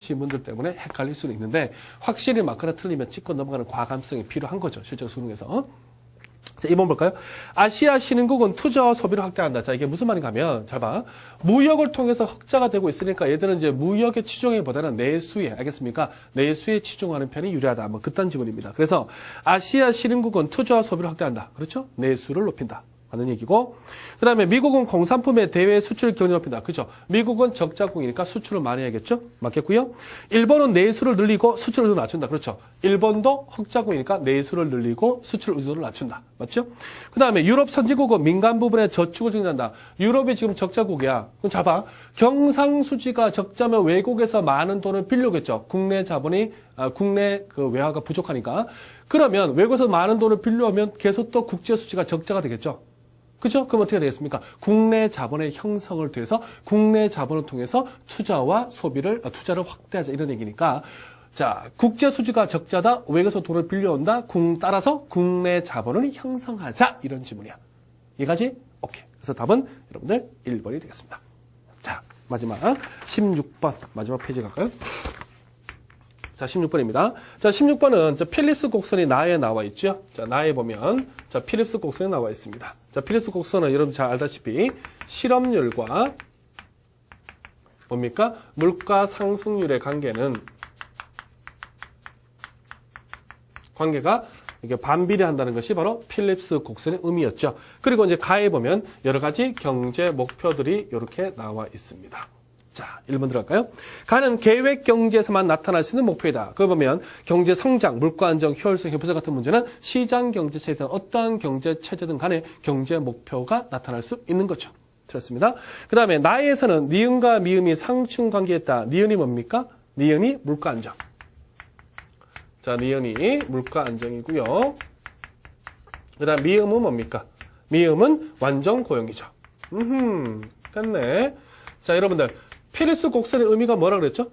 지문들 때문에 헷갈릴 수는 있는데 확실히 맞거나 틀리면 찍고 넘어가는 과감성이 필요한 거죠. 실제 수능에서. 자, 2번 볼까요? 아시아 신흥국은 투자와 소비를 확대한다. 자, 이게 무슨 말인가 하면, 잘 봐. 무역을 통해서 흑자가 되고 있으니까 얘들은 이제 무역에 치중하기보다는 내수에, 알겠습니까? 내수에 치중하는 편이 유리하다. 뭐, 그딴 지문입니다. 그래서 아시아 신흥국은 투자와 소비를 확대한다. 그렇죠? 내수를 높인다. 하는 얘기고, 그 다음에 미국은 공산품의 대외 수출 경쟁을 높인다. 그죠? 미국은 적자국이니까 수출을 많이 해야겠죠? 맞겠고요. 일본은 내수를 늘리고 수출 의존을 낮춘다. 그렇죠? 일본도 흑자국이니까 내수를 늘리고 수출 의존을 낮춘다. 맞죠? 그 다음에 유럽 선진국은 민간 부분에 저축을 증진한다. 유럽이 지금 적자국이야. 그럼 잘 봐. 경상수지가 적자면 외국에서 많은 돈을 빌려오겠죠. 국내 자본이, 국내 그 외화가 부족하니까. 그러면 외국에서 많은 돈을 빌려오면 계속 또 국제수지가 적자가 되겠죠. 그죠? 그럼 어떻게 되겠습니까? 국내 자본의 형성을 통해서 국내 자본을 통해서 투자와 소비를, 투자를 확대하자 이런 얘기니까 자, 국제 수지가 적자다. 외국에서 돈을 빌려온다. 따라서 국내 자본을 형성하자 이런 지문이야. 이해가지? 오케이. 그래서 답은 여러분들 1번이 되겠습니다. 자, 마지막 16번 마지막 페이지 갈까요? 자, 16번입니다. 자, 16번은 저 필립스 곡선이 나에 나와 있죠. 자, 나에 보면 자, 필립스 곡선이 나와 있습니다. 자, 필립스 곡선은 여러분 잘 알다시피 실업률과 뭡니까? 물가 상승률의 관계가 이게 반비례한다는 것이 바로 필립스 곡선의 의미였죠. 그리고 이제 가에 보면 여러 가지 경제 목표들이 이렇게 나와 있습니다. 자, 1번 들어갈까요? 가는 계획 경제에서만 나타날 수 있는 목표이다. 그거 보면 경제 성장, 물가 안정, 효율성, 협소성 같은 문제는 시장 경제 체제든 어떠한 경제 체제든 간에 경제 목표가 나타날 수 있는 거죠. 들었습니다. 그 다음에 나에서는 니은과 미음이 상충 관계에 있다. 니은이 뭡니까? 니은이 물가 안정. 자, 니은이 물가 안정이고요. 그 다음 미음은 뭡니까? 미음은 완전 고용이죠. 됐네. 자, 여러분들. 필립스 곡선의 의미가 뭐라 그랬죠?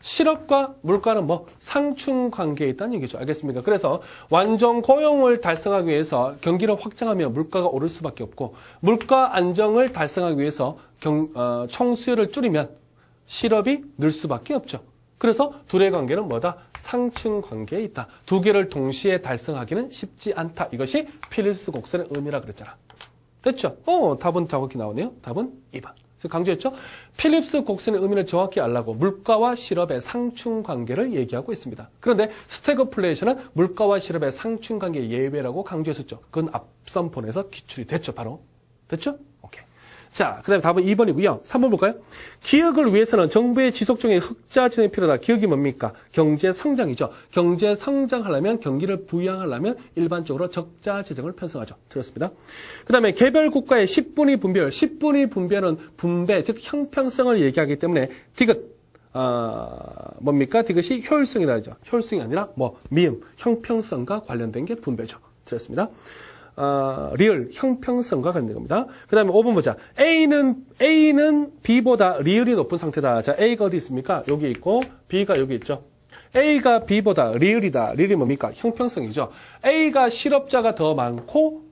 실업과 물가는 뭐 상충 관계에 있다는 얘기죠. 알겠습니까? 그래서 완전 고용을 달성하기 위해서 경기를 확장하면 물가가 오를 수밖에 없고 물가 안정을 달성하기 위해서 총수요를 줄이면 실업이 늘 수밖에 없죠. 그래서 둘의 관계는 뭐다? 상충 관계에 있다. 두 개를 동시에 달성하기는 쉽지 않다. 이것이 필립스 곡선의 의미라 그랬잖아. 됐죠? 답은 정확히 나오네요. 답은 2번. 강조했죠? 필립스 곡선의 의미를 정확히 알라고 물가와 실업의 상충 관계를 얘기하고 있습니다. 그런데 스태그플레이션은 물가와 실업의 상충 관계 예외라고 강조했었죠. 그건 앞선 본에서 기출이 됐죠, 바로. 됐죠? 오케이. 자, 그 다음에 답은 2번이고요. 3번 볼까요? 기억을 위해서는 정부의 지속적인 흑자 진행이 필요하다. 기억이 뭡니까? 경제 성장이죠. 경제 성장하려면 경기를 부양하려면 일반적으로 적자 재정을 편성하죠. 들었습니다. 그 다음에 개별 국가의 10분위 분별. 10분위 분별은 분배, 즉 형평성을 얘기하기 때문에 디귿. 뭡니까? 디귿이 효율성이라 하죠. 효율성이 아니라 미음, 형평성과 관련된 게 분배죠. 들었습니다. 리얼, 형평성과 관련된 겁니다. 그 다음에 5번 보자. A는 B보다 리얼이 높은 상태다. 자, A가 어디 있습니까? 여기 있고, B가 여기 있죠. A가 B보다 리얼이다. 리얼이 뭡니까? 형평성이죠. A가 실업자가 더 많고,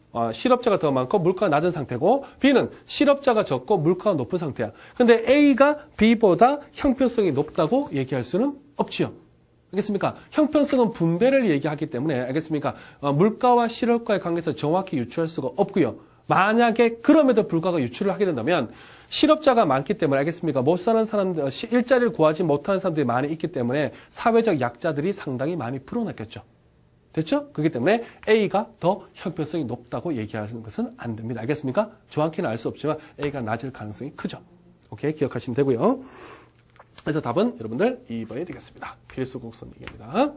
물가가 낮은 상태고, B는 실업자가 적고, 물가가 높은 상태야. 근데 A가 B보다 형평성이 높다고 얘기할 수는 없지요. 알겠습니까? 형평성은 분배를 얘기하기 때문에 알겠습니까? 물가와 실업과의 관계에서 정확히 유추할 수가 없고요. 만약에 그럼에도 불구하고 유추를 하게 된다면 실업자가 많기 때문에 알겠습니까? 못 사는 사람들, 일자리를 구하지 못하는 사람들이 많이 있기 때문에 사회적 약자들이 상당히 많이 불어났겠죠. 됐죠? 그렇기 때문에 A가 더 형평성이 높다고 얘기하는 것은 안 됩니다. 알겠습니까? 정확히는 알 수 없지만 A가 낮을 가능성이 크죠. 오케이, 기억하시면 되고요. 그래서 답은 여러분들 2번이 되겠습니다. 필수 곡선 얘기입니다.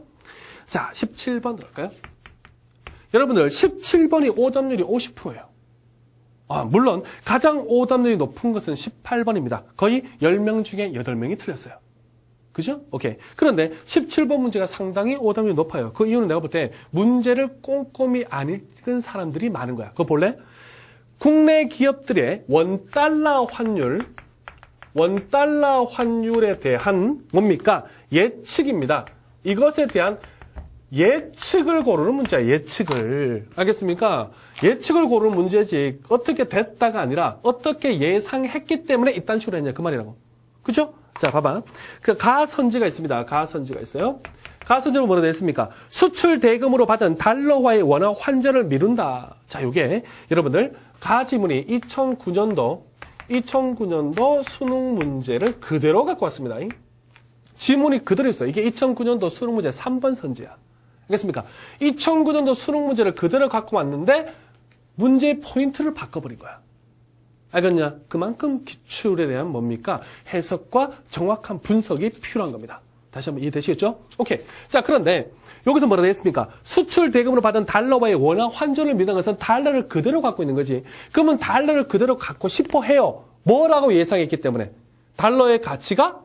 자, 17번 들어갈까요? 여러분들 17번이 오답률이 50%예요. 물론 가장 오답률이 높은 것은 18번입니다. 거의 10명 중에 8명이 틀렸어요. 그죠? 오케이. 그런데 17번 문제가 상당히 오답률이 높아요. 그 이유는 내가 볼 때 문제를 꼼꼼히 안 읽은 사람들이 많은 거야. 그거 볼래? 국내 기업들의 원달러 환율에 대한 뭡니까? 예측입니다. 이것에 대한 예측을 고르는 문제야. 예측을. 알겠습니까? 예측을 고르는 문제지 어떻게 됐다가 아니라 어떻게 예상했기 때문에 이딴 식으로 했냐 그 말이라고. 그죠? 자, 봐봐. 그 가선지가 있습니다. 가선지가 있어요. 가선지는 뭐라 되어 있습니까? 수출 대금으로 받은 달러화의 원화 환전을 미룬다. 자, 요게 여러분들 가지문이 2009년도 수능 문제를 그대로 갖고 왔습니다. 지문이 그대로 있어요. 이게 2009년도 수능 문제 3번 선지야. 알겠습니까? 2009년도 수능 문제를 그대로 갖고 왔는데 문제의 포인트를 바꿔버린 거야. 알겠냐? 그만큼 기출에 대한 뭡니까? 해석과 정확한 분석이 필요한 겁니다. 다시 한번 이해되시겠죠? 오케이. 자, 그런데 여기서 뭐라 되어 있습니까? 수출 대금으로 받은 달러와의 원화 환전을 미루는 것은 달러를 그대로 갖고 있는 거지. 그러면 달러를 그대로 갖고 싶어 해요. 뭐라고 예상했기 때문에? 달러의 가치가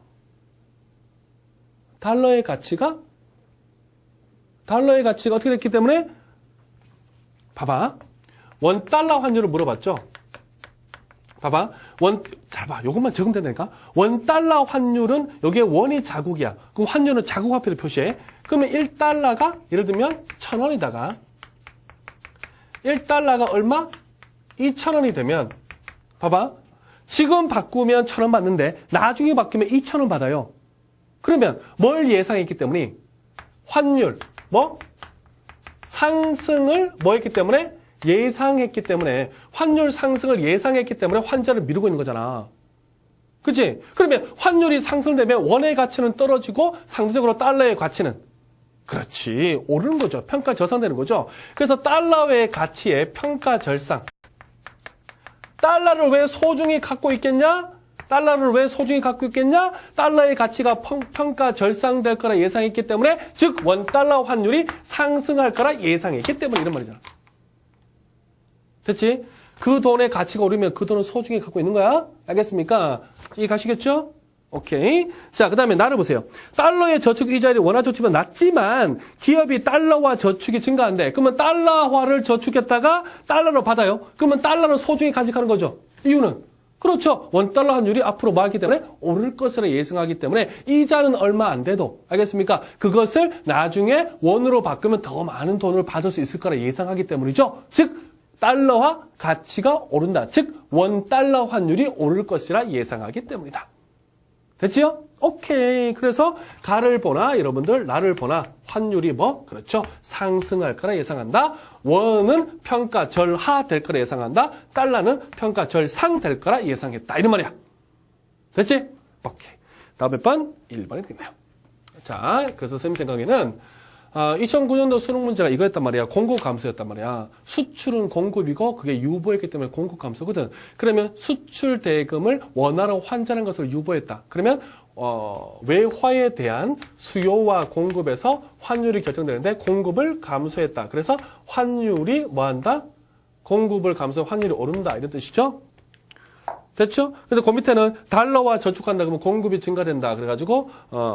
어떻게 됐기 때문에? 봐봐. 원달러 환율을 물어봤죠? 봐봐. 잘 봐. 요것만 적으면 된다니까? 원달러 환율은 여기에 원이 자국이야. 그럼 환율은 자국화폐를 표시해. 그러면 1달러가 예를 들면 1,000원이다가 1달러가 얼마? 2,000원이 되면 봐봐. 지금 바꾸면 1,000원 받는데 나중에 바뀌면 2,000원 받아요. 그러면 뭘 예상했기 때문에? 환율 상승을 뭐 했기 때문에? 예상했기 때문에 환율 상승을 예상했기 때문에 환자를 미루고 있는 거잖아. 그치? 그러면 환율이 상승되면 원의 가치는 떨어지고 상대적으로 달러의 가치는 그렇지 오르는 거죠. 평가 절상되는 거죠. 그래서 달러의 가치의 평가 절상. 달러를 왜 소중히 갖고 있겠냐? 달러의 가치가 평가 절상될 거라 예상했기 때문에 즉 원달러 환율이 상승할 거라 예상했기 때문에 이런 말이잖아. 됐지? 그 돈의 가치가 오르면 그 돈을 소중히 갖고 있는 거야. 알겠습니까? 이해 가시겠죠? 오케이. 자, 그 다음에 나를 보세요. 달러의 저축 이자율이 원화 저축보다 낮지만 기업이 달러화 저축이 증가한대. 그러면 달러화를 저축했다가 달러로 받아요. 그러면 달러를 소중히 간직하는 거죠. 이유는? 그렇죠. 원달러 환율이 앞으로 뭐하기 때문에 오를 것으로 예상하기 때문에 이자는 얼마 안 돼도 알겠습니까? 그것을 나중에 원으로 바꾸면 더 많은 돈을 받을 수 있을 거라 예상하기 때문이죠. 즉 달러화 가치가 오른다. 즉 원달러 환율이 오를 것이라 예상하기 때문이다. 됐지요? 오케이. 그래서 가를 보나 여러분들 나를 보나 환율이 그렇죠. 상승할 거라 예상한다. 원은 평가 절하 될 거라 예상한다. 달러는 평가 절상 될 거라 예상했다. 이런 말이야. 됐지? 오케이. 다음 몇 번? 1번이 되겠네요. 자, 그래서 선생님 생각에는 2009년도 수능 문제가 이거였단 말이야. 공급 감소였단 말이야. 수출은 공급이고 그게 유보했기 때문에 공급 감소거든. 그러면 수출 대금을 원화로 환전한 것을 유보했다. 그러면 외화에 대한 수요와 공급에서 환율이 결정되는데 공급을 감소했다. 그래서 환율이 뭐한다? 공급을 감소해 환율이 오른다. 이런 뜻이죠. 됐죠? 그래서 그 밑에는 달러와 저축한다 그러면 공급이 증가된다. 그래가지고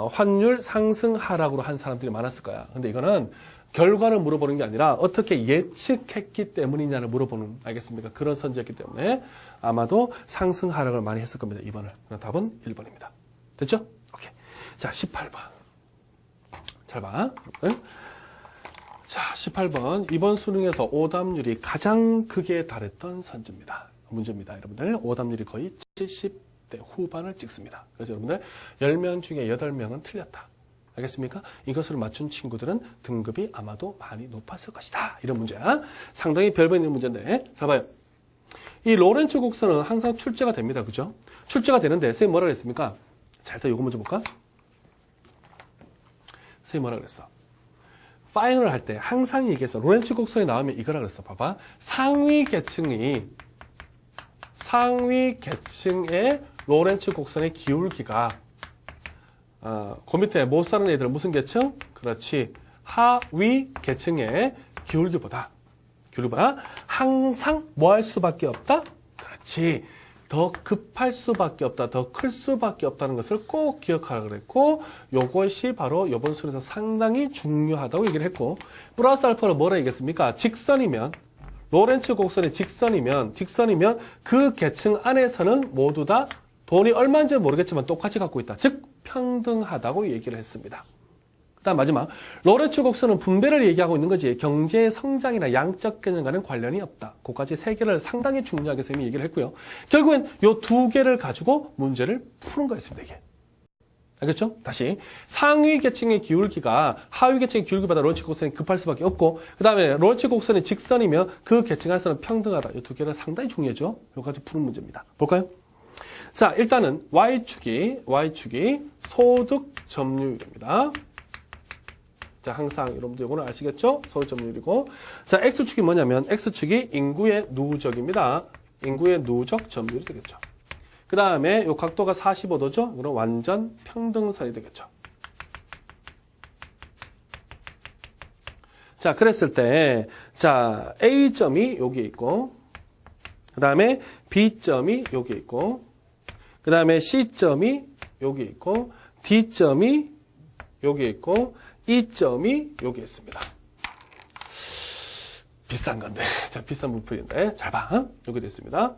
환율 상승 하락으로 한 사람들이 많았을 거야. 근데 이거는 결과를 물어보는 게 아니라 어떻게 예측했기 때문이냐를 물어보는 알겠습니까? 그런 선지였기 때문에 아마도 상승 하락을 많이 했을 겁니다. 2번을. 답은 1번입니다. 됐죠? 오케이. 자, 18번. 잘 봐. 자, 18번. 이번 수능에서 오답률이 가장 크게 달했던 문제입니다. 여러분들 오답률이 거의 70대 후반을 찍습니다. 그래서 여러분들 10명 중에 8명은 틀렸다. 알겠습니까? 이것을 맞춘 친구들은 등급이 아마도 많이 높았을 것이다. 이런 문제야. 상당히 별거 있는 문제인데 자 봐요. 이 로렌츠 곡선은 항상 출제가 됩니다. 그죠? 출제가 되는데 선생님 뭐라 그랬습니까? 자, 일단 요거 먼저 볼까? 선생님 뭐라 그랬어? 파이널을 할 때 항상 얘기했어. 로렌츠 곡선이 나오면 이거라 그랬어. 봐봐. 상위 계층의 로렌츠 곡선의 기울기가 그 밑에 못 사는 애들은 무슨 계층? 그렇지. 하위 계층의 기울기보다 항상 뭐 할 수밖에 없다? 그렇지. 더 급할 수밖에 없다. 더 클 수밖에 없다는 것을 꼭 기억하라 그랬고 요것이 바로 이번 수능에서 상당히 중요하다고 얘기를 했고 플러스 알파로 뭐라 얘기했습니까? 직선이면 로렌츠 곡선이 직선이면 그 계층 안에서는 모두 다 돈이 얼마인지 모르겠지만 똑같이 갖고 있다. 즉 평등하다고 얘기를 했습니다. 그다음 마지막 로렌츠 곡선은 분배를 얘기하고 있는 거지 경제의 성장이나 양적 개념과는 관련이 없다. 그까지 세 개를 상당히 중요하게 선생님이 얘기를 했고요. 결국엔 이 두 개를 가지고 문제를 푸는 거였습니다. 이게. 알겠죠? 다시 상위 계층의 기울기가 하위 계층의 기울기보다 론치 곡선이 급할 수밖에 없고 그 다음에 론치 곡선이 직선이면 그 계층 안에서는 평등하다. 이 두 개가 상당히 중요하죠. 여기까지 푸는 문제입니다. 볼까요? 자, 일단은 Y축이 소득 점유율입니다. 자, 항상 여러분들 이거는 아시겠죠? 소득 점유율이고. 자, X축이 뭐냐면 X축이 인구의 누적입니다. 인구의 누적 점유율이 되겠죠. 그 다음에 이 각도가 45도죠? 이거는 완전 평등선이 되겠죠. 자, 그랬을 때, 자, A점이 여기에 있고, 그 다음에 B점이 여기에 있고, 그 다음에 C점이 여기에 있고, D점이 여기에 있고, E점이 여기에 있습니다. 비싼 건데, 자, 비싼 물품인데, 잘 봐. 여기 됐습니다.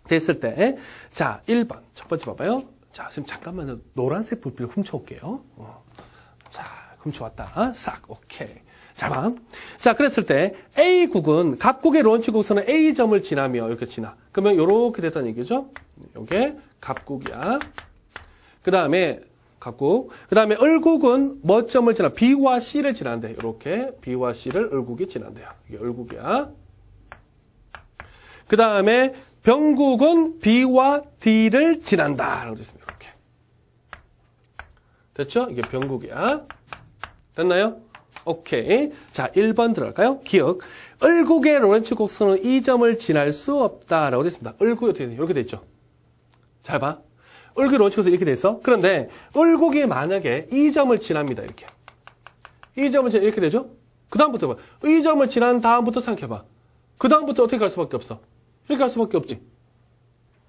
됐을 때, 자, 1번. 첫 번째 봐봐요. 자, 지금 잠깐만 노란색 불빛을 훔쳐올게요. 자, 훔쳐왔다. 싹, 오케이. 자, 봐. 자, 그랬을 때, A국은, 각국의 론치 곡선은 A점을 지나며, 이렇게 지나. 그러면 이렇게 됐다는 얘기죠? 요게 각국이야. 그 다음에, 각국. 그 다음에 을국은 뭐 점을 지나? B와 C를 지난대. 이렇게 B와 C를 을국이 지난대요. 이게 을국이야. 그 다음에, 병국은 B와 D를 지난다. 라고 됐습니다. 이렇게. 됐죠? 이게 병국이야. 됐나요? 오케이. 자, 1번 들어갈까요? 기억. 을국의 로렌츠 곡선은 이 점을 지날 수 없다. 라고 됐습니다. 을국이 어떻게 돼요? 이렇게 됐죠? 잘 봐. 을국의 로렌츠 곡선이 이렇게 돼 있어. 그런데 을국이 만약에 이 점을 지납니다. 이렇게. 이 점을 지나 이렇게 되죠? 그 다음부터 봐. 이 점을 지난 다음부터 생각해봐. 그 다음부터 어떻게 갈 수밖에 없어? 이렇게 갈 수밖에 없지.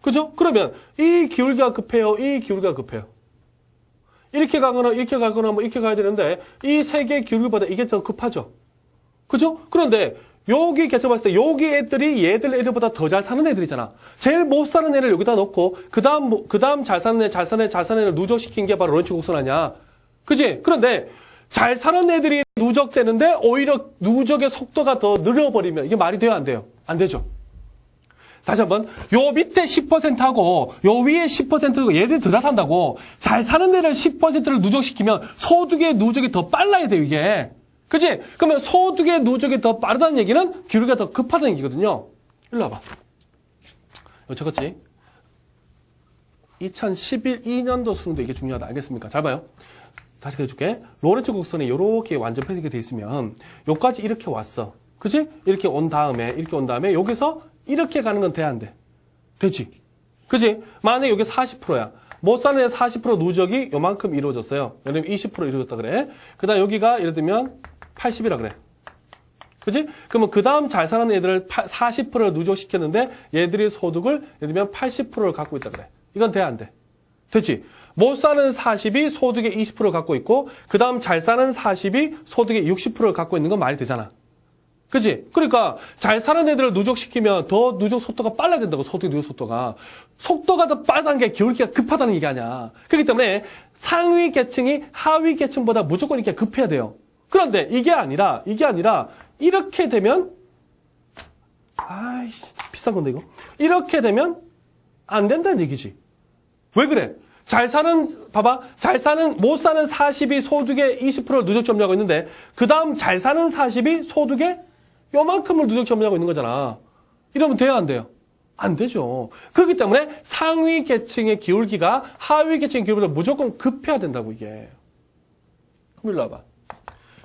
그죠? 그러면 이 기울기가 급해요? 이 기울기가 급해요? 이렇게 가거나 이렇게 가거나 뭐 이렇게 가야 되는데 이 세 개의 기울기보다 이게 더 급하죠. 그죠? 그런데 여기 개체 봤을 때 여기 애들이 애들보다 더 잘 사는 애들이잖아. 제일 못 사는 애를 여기다 놓고 그다음 잘 사는 애를 누적시킨 게 바로 런치 곡선 아니야. 그지? 그런데 잘 사는 애들이 누적되는데 오히려 누적의 속도가 더 늘어버리면 이게 말이 돼요, 안 돼요? 안 되죠. 다시 한번 요 밑에 10%하고 요 위에 10%고 얘들이 더 잘 산다고 잘 사는 애를 10%를 누적시키면 소득의 누적이 더 빨라야 돼요, 이게. 그치? 그러면 소득의 누적이 더 빠르다는 얘기는 기울기가 더 급하다는 얘기거든요. 일로 와봐. 이거 적었지? 2011-2년도 수능도 이게 중요하다. 알겠습니까? 잘 봐요. 다시 해줄게. 로렌츠 곡선이 이렇게 완전 펴지게 돼 있으면 여기까지 이렇게 왔어. 그치? 이렇게 온 다음에 여기서 이렇게 가는 건 돼, 안 돼? 되지? 그치? 만약에 여기 40%야. 못 사는 애 40% 누적이 요만큼 이루어졌어요. 예를 들면 20% 이루어졌다 그래. 그 다음 여기가 예를 들면 80이라 그래. 그치? 그러면 그 다음 잘 사는 애들을 40%를 누적시켰는데 얘들이 소득을 예를 들면 80%를 갖고 있다 그래. 이건 돼, 안 돼? 되지? 못 사는 40이 소득의 20%를 갖고 있고 그 다음 잘 사는 40이 소득의 60%를 갖고 있는 건 말이 되잖아. 그치? 그러니까 잘 사는 애들을 누적시키면 더 누적 속도가 빨라야 된다고, 소득 누적 속도가. 속도가 더 빠르다는 게 기울기가 급하다는 얘기 아니야. 그렇기 때문에 상위 계층이 하위 계층보다 무조건 이렇게 급해야 돼요. 그런데 이게 아니라 이렇게 되면 아이씨 비싼 건데 이거. 이렇게 되면 안 된다는 얘기지. 왜 그래? 못 사는 40이 소득의 20%를 누적 점유하고 있는데 그 다음 잘 사는 40이 소득의 요만큼을 누적 점유하고 있는 거잖아. 이러면 돼요, 안 돼요? 안 되죠. 그렇기 때문에 상위 계층의 기울기가 하위 계층의 기울기보다 무조건 급해야 된다고, 이게. 그럼 일로 와봐.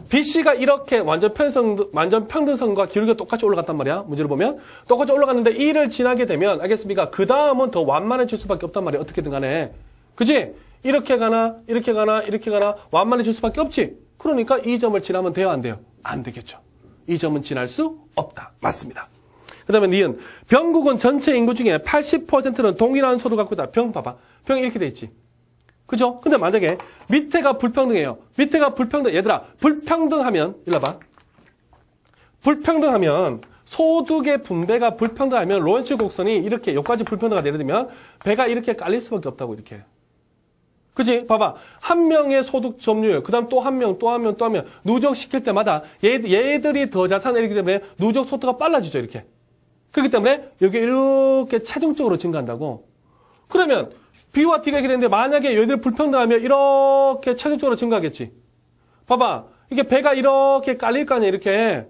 BC가 이렇게 완전 평등선과 기울기가 똑같이 올라갔단 말이야. 문제를 보면. 똑같이 올라갔는데 E를 지나게 되면, 알겠습니까? 그 다음은 더 완만해질 수밖에 없단 말이야. 어떻게든 간에. 그지? 이렇게 가나, 완만해질 수밖에 없지? 그러니까 이 점을 지나면 돼요, 안 돼요? 안 되겠죠. 이 점은 지날 수 없다. 맞습니다. 그 다음에 니은. 병국은 전체 인구 중에 80%는 동일한 소득을 갖고 있다. 병 봐봐. 병이 이렇게 돼 있지. 그죠? 근데 만약에 밑에가 불평등해요. 얘들아, 불평등하면, 일로 와봐. 불평등하면, 소득의 분배가 불평등하면 로렌츠 곡선이 이렇게 여기까지 불평등하다. 예를 들면 배가 이렇게 깔릴 수밖에 없다고, 이렇게. 그치? 봐봐. 한 명의 소득 점유율, 그 다음 또 한 명, 누적시킬 때마다 얘들이 더 잘 사는 애이기 때문에 누적 속도가 빨라지죠, 이렇게. 그렇기 때문에 여기 이렇게 체중적으로 증가한다고. 그러면 B와 D가 이렇게 되는데 만약에 얘들 불평등하면 이렇게 차등적으로 증가하겠지. 봐봐. 이게 배가 이렇게 깔릴 거 아니야, 이렇게.